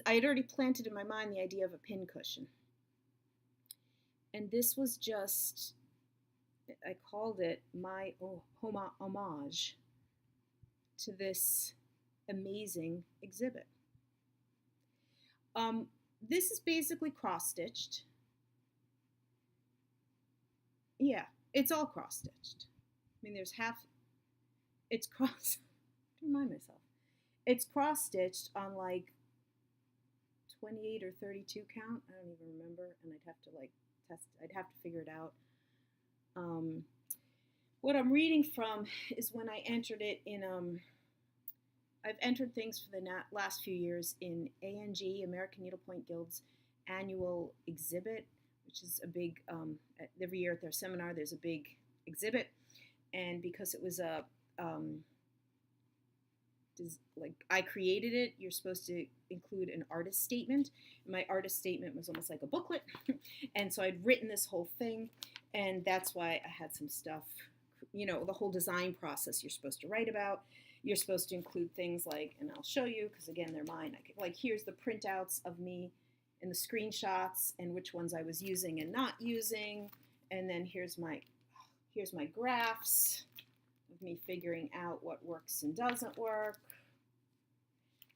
I had already planted in my mind the idea of a pincushion. And this was just, I called it my homage to this amazing exhibit. This is basically cross-stitched. Yeah, it's all cross-stitched. I mean, it's to remind myself. It's cross-stitched on 28 or 32 count. I don't even remember, and I'd have to test. I'd have to figure it out. What I'm reading from is when I entered it in. I've entered things for the last few years in ANG, American Needlepoint Guild's annual exhibit, which is a big. Every year at their seminar, there's a big exhibit, and because it was I created it, you're supposed to include an artist statement. My artist statement was almost like a booklet, and so I'd written this whole thing, and that's why I had some stuff, the whole design process you're supposed to write about. You're supposed to include things and I'll show you, because again, they're mine. Here's the printouts of me and the screenshots and which ones I was using and not using, and then here's Here's my graphs of me figuring out what works and doesn't work.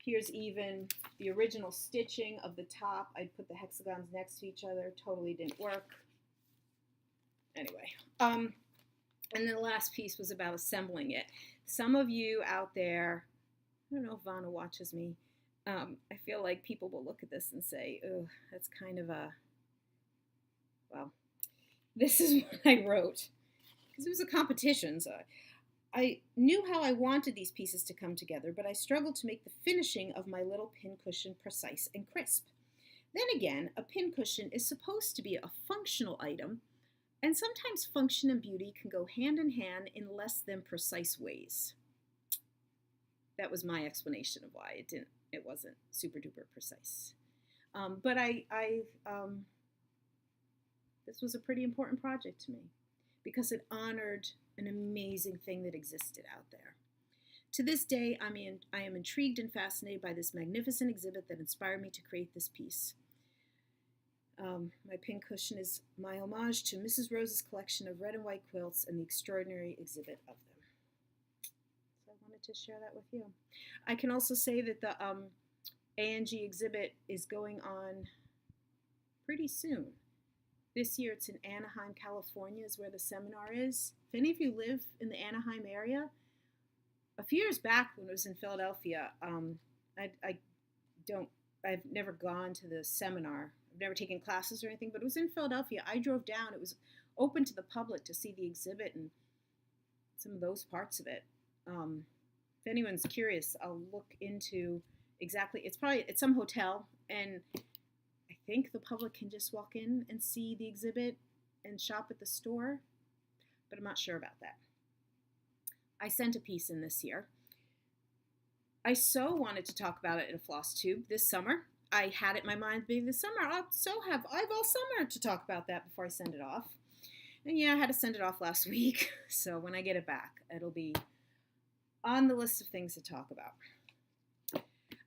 Here's even the original stitching of the top. I put the hexagons next to each other. Totally didn't work. Anyway, and then the last piece was about assembling it. Some of you out there, I don't know if Vanna watches me, I feel like people will look at this and say, oh, that's kind of a, well, this is what I wrote. Because it was a competition, so I knew how I wanted these pieces to come together, but I struggled to make the finishing of my little pincushion precise and crisp. Then again, a pincushion is supposed to be a functional item, and sometimes function and beauty can go hand in hand in less than precise ways. That was my explanation of why it wasn't super duper precise. But this was a pretty important project to me because it honored an amazing thing that existed out there. To this day, I am intrigued and fascinated by this magnificent exhibit that inspired me to create this piece. My pincushion is my homage to Mrs. Rose's collection of red and white quilts and the extraordinary exhibit of them. So I wanted to share that with you. I can also say that the A&G exhibit is going on pretty soon. This year it's in Anaheim, California is where the seminar is. If any of you live in the Anaheim area, a few years back when it was in Philadelphia, I've never gone to the seminar. I've never taken classes or anything, but it was in Philadelphia. I drove down. It was open to the public to see the exhibit and some of those parts of it. If anyone's curious, I'll look into exactly. It's probably at some hotel, and I think the public can just walk in and see the exhibit and shop at the store, but I'm not sure about that. I sent a piece in this year. I so wanted to talk about it in a Flosstube this summer. I had it in my mind being this summer. I have all summer to talk about that before I send it off. And yeah, I had to send it off last week. So when I get it back, it'll be on the list of things to talk about.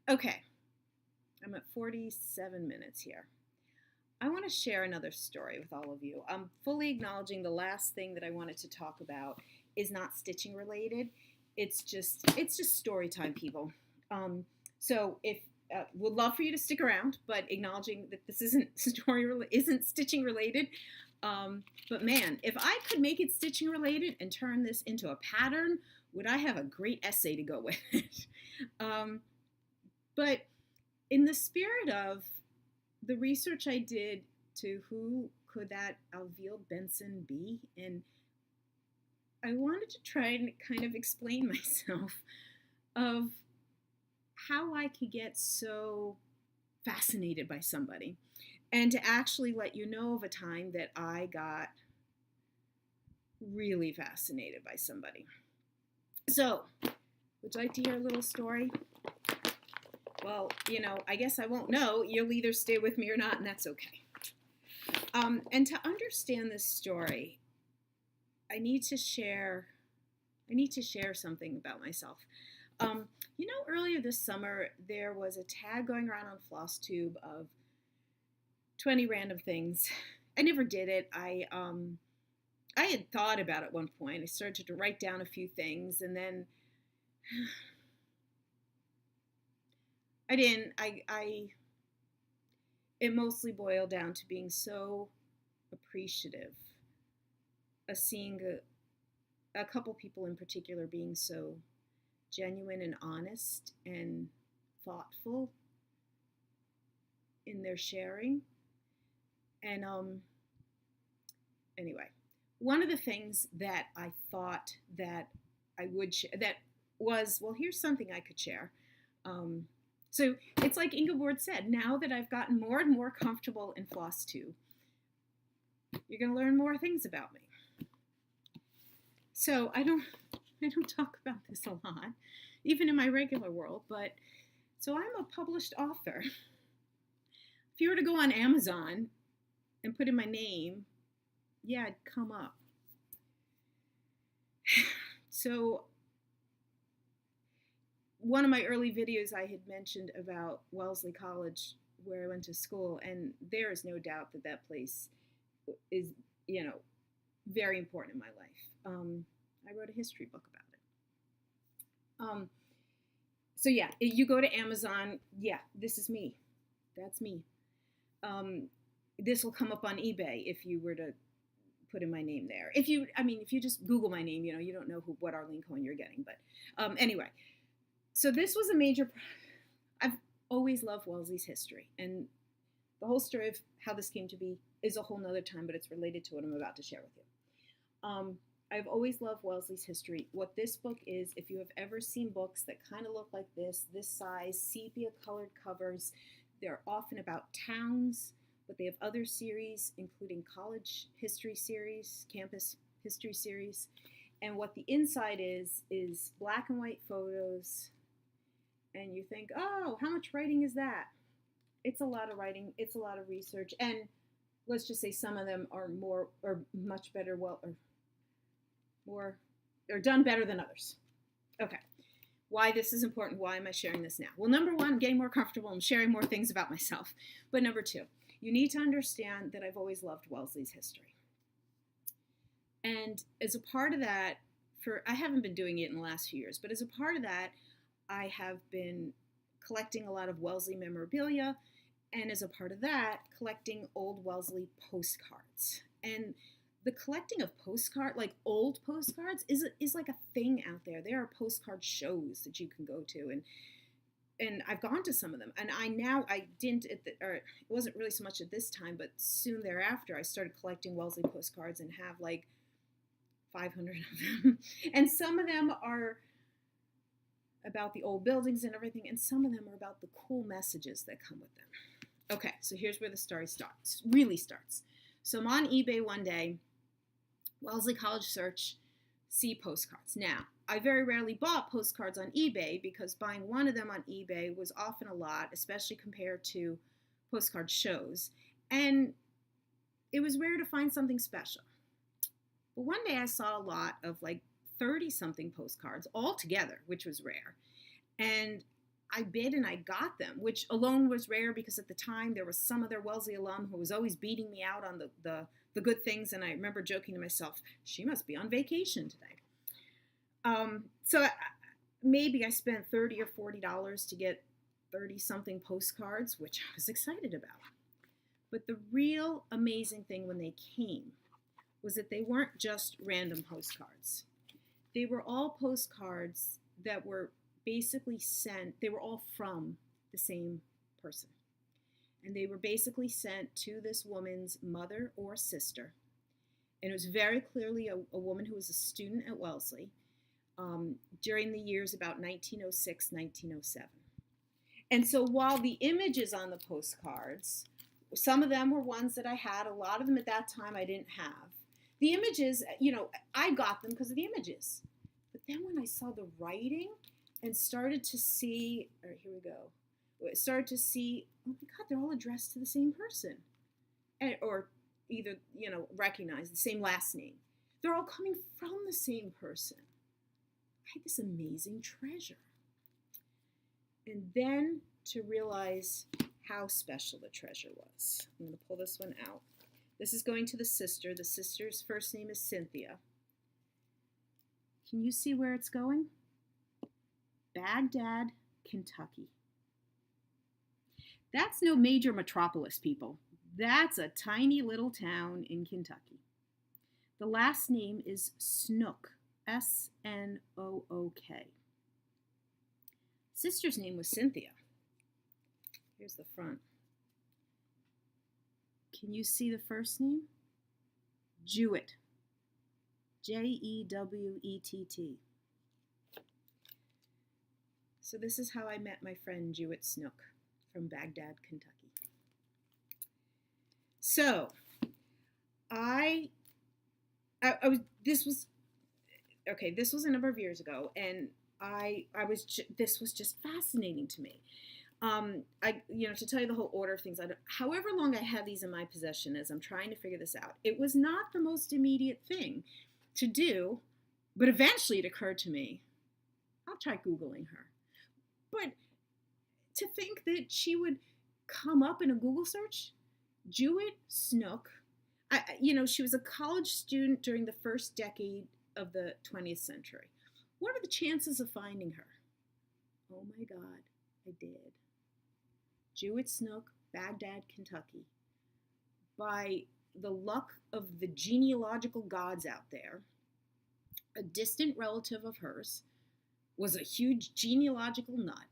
Okay, I'm at 47 minutes here. I want to share another story with all of you. I'm fully acknowledging the last thing that I wanted to talk about is not stitching related. It's just story time, people. So if would love for you to stick around, but acknowledging that this isn't stitching related. But man, if I could make it stitching related and turn this into a pattern, would I have a great essay to go with it? But in the spirit of the research I did to who could that alveoled Benson be, and I wanted to try and kind of explain myself of how I could get so fascinated by somebody and to actually let you know of a time that I got really fascinated by somebody. So, would you like to hear a little story? Well, I guess I won't know. You'll either stay with me or not, and that's okay. And to understand this story, I need to share something about myself. Earlier this summer, there was a tag going around on Flosstube of 20 random things. I never did it. I had thought about it at one point. I started to write down a few things, and then I didn't. It mostly boiled down to being so appreciative of seeing a couple people in particular being so genuine and honest and thoughtful in their sharing. And anyway, one of the things that I thought that I would share, that was, well, here's something I could share. So it's like Ingeborg said, now that I've gotten more and more comfortable in Flosstube, you're going to learn more things about me. So I don't talk about this a lot, even in my regular world, but so I'm a published author. If you were to go on Amazon and put in my name, yeah, it'd come up. So one of my early videos I had mentioned about Wellesley College, where I went to school, and there is no doubt that place is, very important in my life. I wrote a history book about it. So yeah, you go to Amazon. Yeah, this is me. That's me. This will come up on eBay if you were to put in my name there. If you just Google my name, you don't know what Arlene Cohen you're getting. But anyway, so this was a major. I've always loved Wellesley's history, and the whole story of how this came to be is a whole nother time, but it's related to what I'm about to share with you. I've always loved Wellesley's history. What this book is, if you have ever seen books that kind of look like this size, sepia-colored covers, they're often about towns, but they have other series, including college history series, campus history series. And what the inside is black and white photos. And you think, oh, how much writing is that? It's a lot of writing. It's a lot of research. And let's just say some of them are much better, or done better than others. Okay. Why this is important. Why am I sharing this now? Well, number one, I'm getting more comfortable. I'm sharing more things about myself. But number two, you need to understand that I've always loved Wellesley's history. And as a part of that, I haven't been doing it in the last few years, but as a part of that, I have been collecting a lot of Wellesley memorabilia, and as a part of that, collecting old Wellesley postcards. And the collecting of like old postcards, is like a thing out there. There are postcard shows that you can go to, and I've gone to some of them. And I didn't it wasn't really so much at this time, but soon thereafter, I started collecting Wellesley postcards and have like 500 of them. And some of them are about the old buildings and everything, and some of them are about the cool messages that come with them. Okay, so here's where the story really starts. So I'm on eBay one day, Wellesley College Search, see postcards. Now, I very rarely bought postcards on eBay because buying one of them on eBay was often a lot, especially compared to postcard shows. And it was rare to find something special. But one day I saw a lot of like 30-something postcards all together, which was rare. And I bid and I got them, which alone was rare because at the time there was some other Wellesley alum who was always beating me out on the good things. And I remember joking to myself, she must be on vacation today. So maybe I spent $30 or $40 to get 30-something postcards, which I was excited about. But the real amazing thing when they came was that they weren't just random postcards. They were all postcards that were basically sent, they were all from the same person. And they were basically sent to this woman's mother or sister. And it was very clearly a woman who was a student at Wellesley during the years about 1906, 1907. And so while the images on the postcards, some of them were ones that I had, a lot of them at that time I didn't have. The images, I got them because of the images. But then when I saw the writing and started to see, all right, here we go. Started to see, oh my God, they're all addressed to the same person. Or either, recognize the same last name. They're all coming from the same person. I had this amazing treasure. And then to realize how special the treasure was. I'm going to pull this one out. This is going to the sister. The sister's first name is Cynthia. Can you see where it's going? Baghdad, Kentucky. That's no major metropolis, people. That's a tiny little town in Kentucky. The last name is Snook, S-N-O-O-K. Sister's name was Cynthia. Here's the front. Can you see the first name? Jewett. Jewett. So this is how I met my friend Jewett Snook from Baghdad, Kentucky. So this was a number of years ago, and this was just fascinating to me. To tell you the whole order of things, however long I had these in my possession as I'm trying to figure this out, it was not the most immediate thing to do, but eventually it occurred to me, I'll try Googling her. But to think that she would come up in a Google search, Jewett Snook, she was a college student during the first decade of the 20th century. What are the chances of finding her? Oh my God, I did. Jewett, Snook, Baghdad, Kentucky. By the luck of the genealogical gods out there, a distant relative of hers was a huge genealogical nut.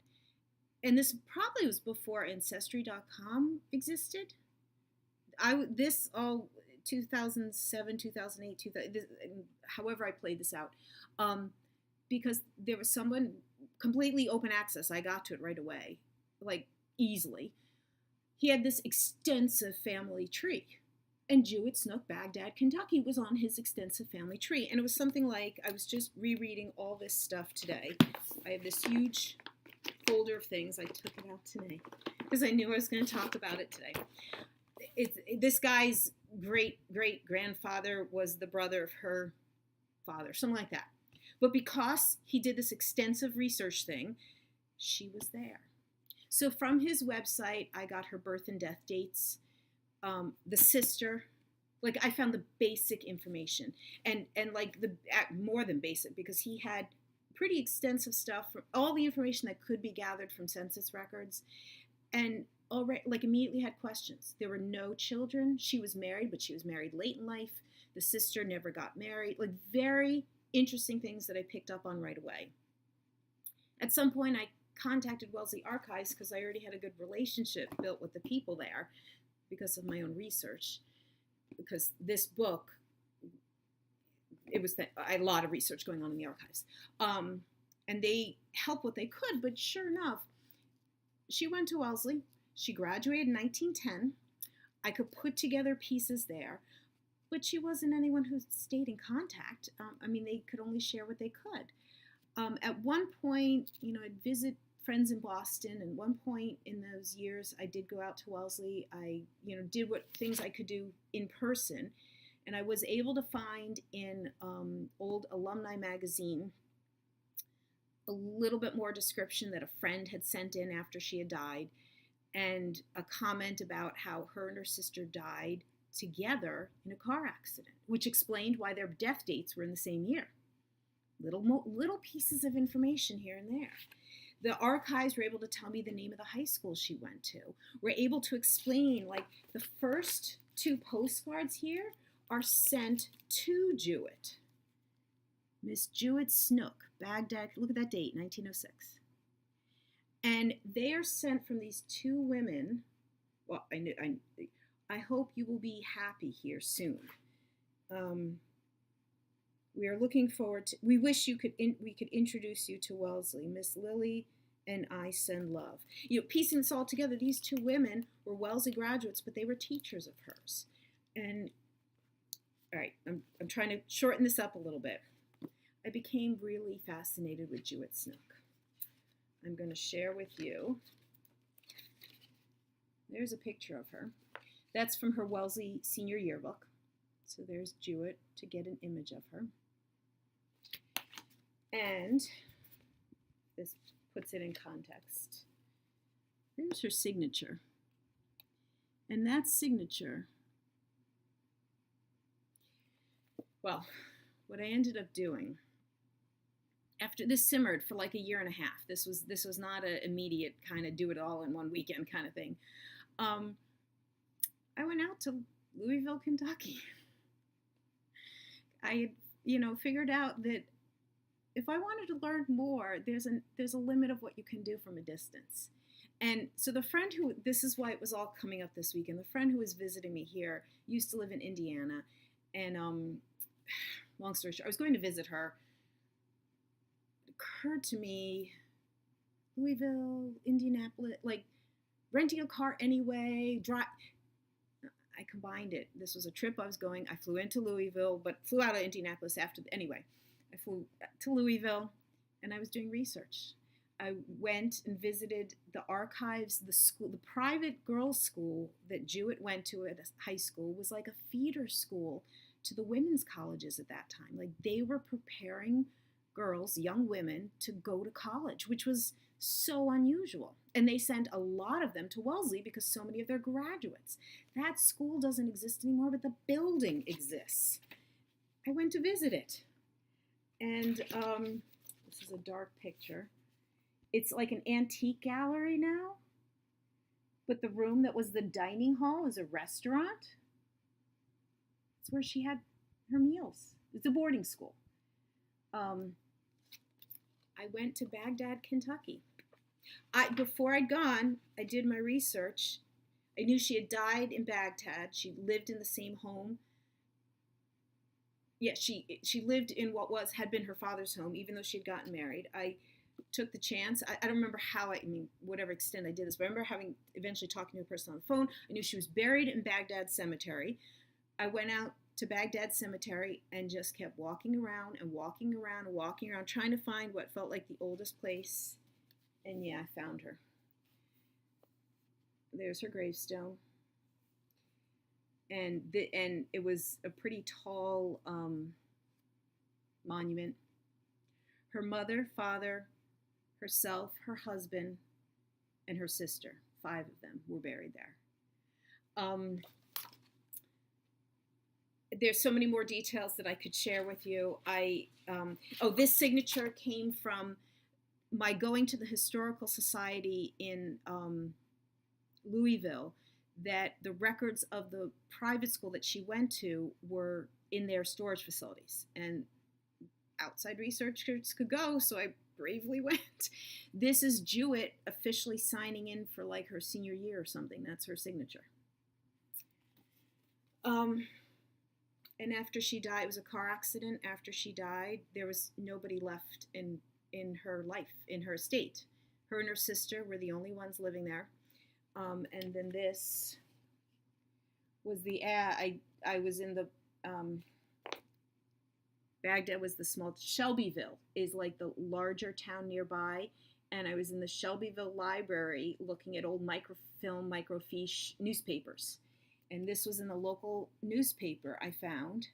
And this probably was before Ancestry.com existed. 2007, 2008, 2000, however I played this out, because there was someone completely open access. I got to it right away, like easily. He had this extensive family tree, and Jewett, Snook, Baghdad, Kentucky was on his extensive family tree. And it was something like, I was just rereading all this stuff today. I have this huge folder of things. I took it out today because I knew I was going to talk about it today. This guy's great-great-grandfather was the brother of her father, something like that. But because he did this extensive research thing, she was there. So from his website, I got her birth and death dates, the sister. Like, I found the basic information, and like more than basic, because he had pretty extensive stuff, from all the information that could be gathered from census records, and already, like, immediately had questions. There were no children. She was married, but she was married late in life. The sister never got married. Like, very interesting things that I picked up on right away. At some point, I contacted Wellesley Archives because I already had a good relationship built with the people there because of my own research. Because this book, I had a lot of research going on in the archives. And they helped what they could, but sure enough, she went to Wellesley. She graduated in 1910. I could put together pieces there, but she wasn't anyone who stayed in contact. They could only share what they could. At one point, I'd visit friends in Boston, and one point in those years, I did go out to Wellesley. I, did what things I could do in person, and I was able to find in old alumni magazine a little bit more description that a friend had sent in after she had died, and a comment about how her and her sister died together in a car accident, which explained why their death dates were in the same year. Little pieces of information here and there. The archives were able to tell me the name of the high school she went to. We're able to explain, like, the first two postcards here are sent to Jewett. Miss Jewett Snook, Baghdad, look at that date, 1906. And they are sent from these two women. Well, I hope you will be happy here soon. We are looking forward to, we wish we could introduce you to Wellesley. Miss Lily and I send love. Piecing this all together, these two women were Wellesley graduates, but they were teachers of hers. And, all right, I'm trying to shorten this up a little bit. I became really fascinated with Jewett Snook. I'm going to share with you. There's a picture of her. That's from her Wellesley senior yearbook. So there's Jewett to get an image of her. And this puts it in context. There's her signature. And that signature, well, what I ended up doing, after this simmered for like a year and a half. This was not an immediate kind of do it all in one weekend kind of thing. I went out to Louisville, Kentucky. I had, figured out that if I wanted to learn more, there's a limit of what you can do from a distance. And so the friend who, this is why it was all coming up this weekend, the friend who was visiting me here used to live in Indiana. And long story short, I was going to visit her. It occurred to me, Louisville, Indianapolis, like renting a car anyway, I combined it. This was a trip I was going. I flew into Louisville, but flew out of Indianapolis after. Anyway, I flew to Louisville, and I was doing research. I went and visited the archives. The school, the private girls' school that Jewett went to at high school, was like a feeder school to the women's colleges at that time. Like, they were preparing girls, young women, to go to college, which was So unusual. And they send a lot of them to Wellesley because so many of their graduates. That school doesn't exist anymore, but the building exists. I went to visit it. And this is a dark picture. It's like an antique gallery now. But the room that was the dining hall is a restaurant. It's where she had her meals. It's a boarding school. I went to Baghdad, Kentucky. Before I'd gone, I did my research. I knew she had died in Baghdad. She lived in the same home. Yeah, she lived in what had been her father's home, even though she had gotten married. I took the chance. I don't remember how, whatever extent I did this, but I remember eventually talking to a person on the phone. I knew she was buried in Baghdad Cemetery. I went out to Baghdad Cemetery and just kept walking around and walking around and walking around, trying to find what felt like the oldest place. And yeah, I found her. There's her gravestone. And it was a pretty tall monument. Her mother, father, herself, her husband, and her sister, 5 of them were buried there. There's so many more details that I could share with you. This signature came from my going to the Historical Society in Louisville, that the records of the private school that she went to were in their storage facilities. And outside researchers could go, so I bravely went. This is Jewett officially signing in for like her senior year or something. That's her signature. And after she died, it was a car accident. After she died, there was nobody left in her life, in her estate. Her and her sister were the only ones living there. And then this was I was in the, Baghdad was the small, Shelbyville is like the larger town nearby. And I was in the Shelbyville library looking at old microfilm, microfiche newspapers. And this was in the local newspaper I found.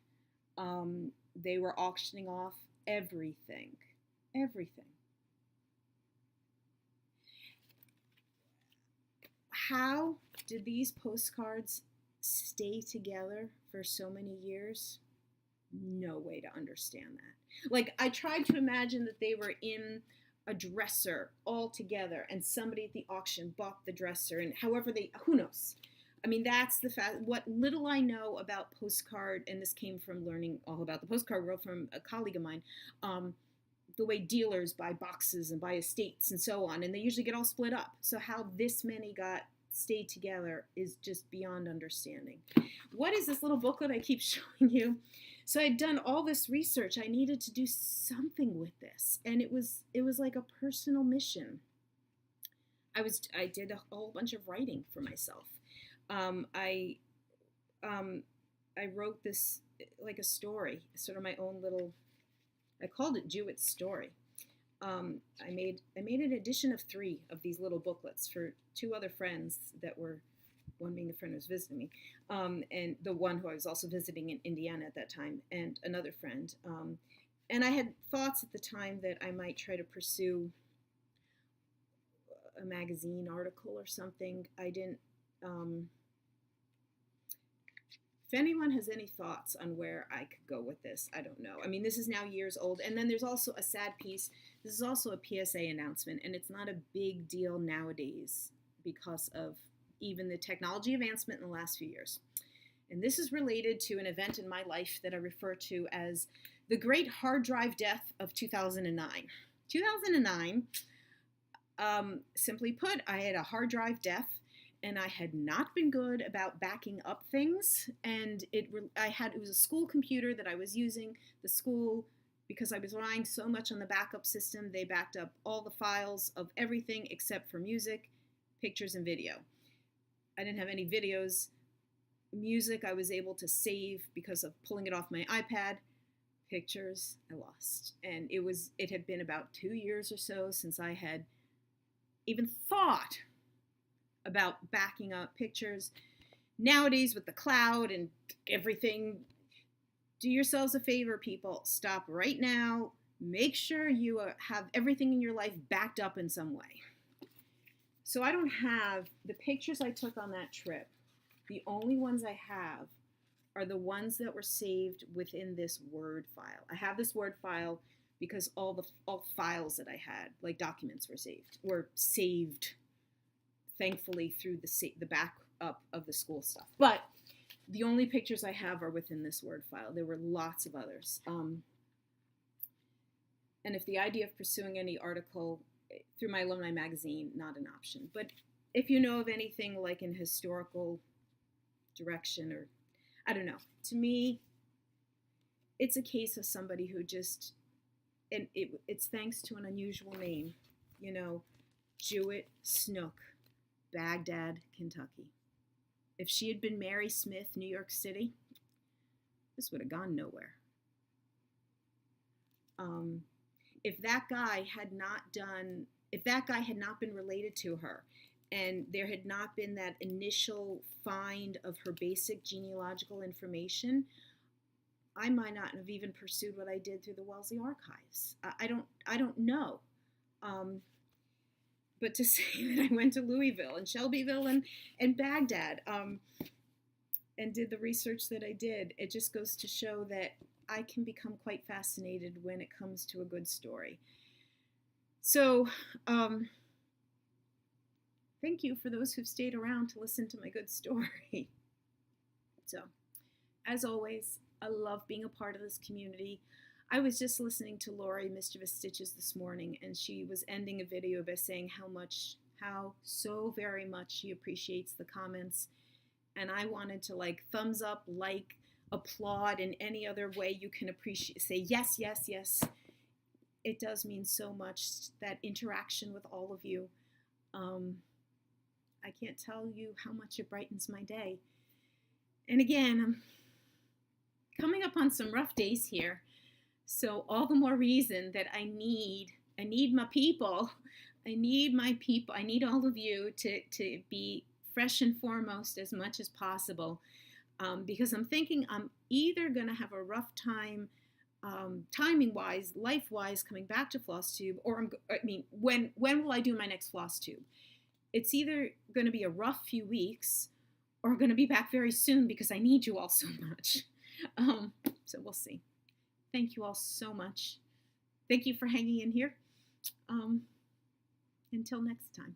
They were auctioning off everything. How did these postcards stay together for so many years? No way to understand that. Like, I tried to imagine that they were in a dresser all together and somebody at the auction bought the dresser, and who knows? I mean, that's the fact. What little I know about postcard, and this came from learning all about the postcard world from a colleague of mine, the way dealers buy boxes and buy estates and so on, and they usually get all split up. So how this many stayed together is just beyond understanding. What is this little booklet I keep showing you? So I'd done all this research. I needed to do something with this, and it was like a personal mission. I did a whole bunch of writing for myself. I wrote this like a story, sort of my own little. I called it Jewett's Story. I made an edition of 3 of these little booklets for 2 other friends that were, one being the friend who was visiting me, and the one who I was also visiting in Indiana at that time, and another friend. And I had thoughts at the time that I might try to pursue a magazine article or something. I didn't. If anyone has any thoughts on where I could go with this, I don't know. I mean, this is now years old. And then there's also a sad piece. This is also a PSA announcement, and it's not a big deal nowadays because of even the technology advancement in the last few years. And this is related to an event in my life that I refer to as the great hard drive death of 2009. 2009, simply put, I had a hard drive death. And I had not been good about backing up things, and it was a school computer that I was using. The school, because I was relying so much on the backup system, they backed up all the files of everything except for music, pictures, and video. I didn't have any videos. Music I was able to save because of pulling it off my iPad. Pictures I lost, and it had been about 2 years or so since I had even thought about backing up pictures. Nowadays with the cloud and everything, do yourselves a favor, people. Stop right now. make sure you have everything in your life backed up in some way. So I don't have the pictures I took on that trip. The only ones I have are the ones that were saved within this Word file. I have this Word file because all files that I had, like documents, were saved, thankfully, through the backup of the school stuff. But the only pictures I have are within this Word file. There were lots of others. And if the idea of pursuing any article through my alumni magazine, not an option. But if you know of anything like an historical direction, or I don't know, to me, it's a case of somebody who just, and it's thanks to an unusual name, you know, Jewett Snook, Baghdad, Kentucky. If she had been Mary Smith, New York City, this would have gone nowhere. If that guy had not been related to her, and there had not been that initial find of her basic genealogical information, I might not have even pursued what I did through the Wellesley archives. I don't know. But to say that I went to Louisville and Shelbyville and Baghdad and did the research that I did, it just goes to show that I can become quite fascinated when it comes to a good story. So thank you for those who've stayed around to listen to my good story. So, as always, I love being a part of this community. I was just listening to Lori Mischievous Stitches this morning, and she was ending a video by saying how so very much she appreciates the comments. And I wanted to thumbs up, applaud in any other way you can appreciate, say yes, yes, yes. It does mean so much, that interaction with all of you. I can't tell you how much it brightens my day. And again, I'm coming up on some rough days here, so all the more reason that I need my people. I need all of you to be fresh and foremost as much as possible. Because I'm thinking I'm either going to have a rough time timing-wise, life-wise, coming back to Flosstube, or when will I do my next Flosstube? It's either going to be a rough few weeks, or going to be back very soon because I need you all so much. So we'll see. Thank you all so much. Thank you for hanging in here. Until next time.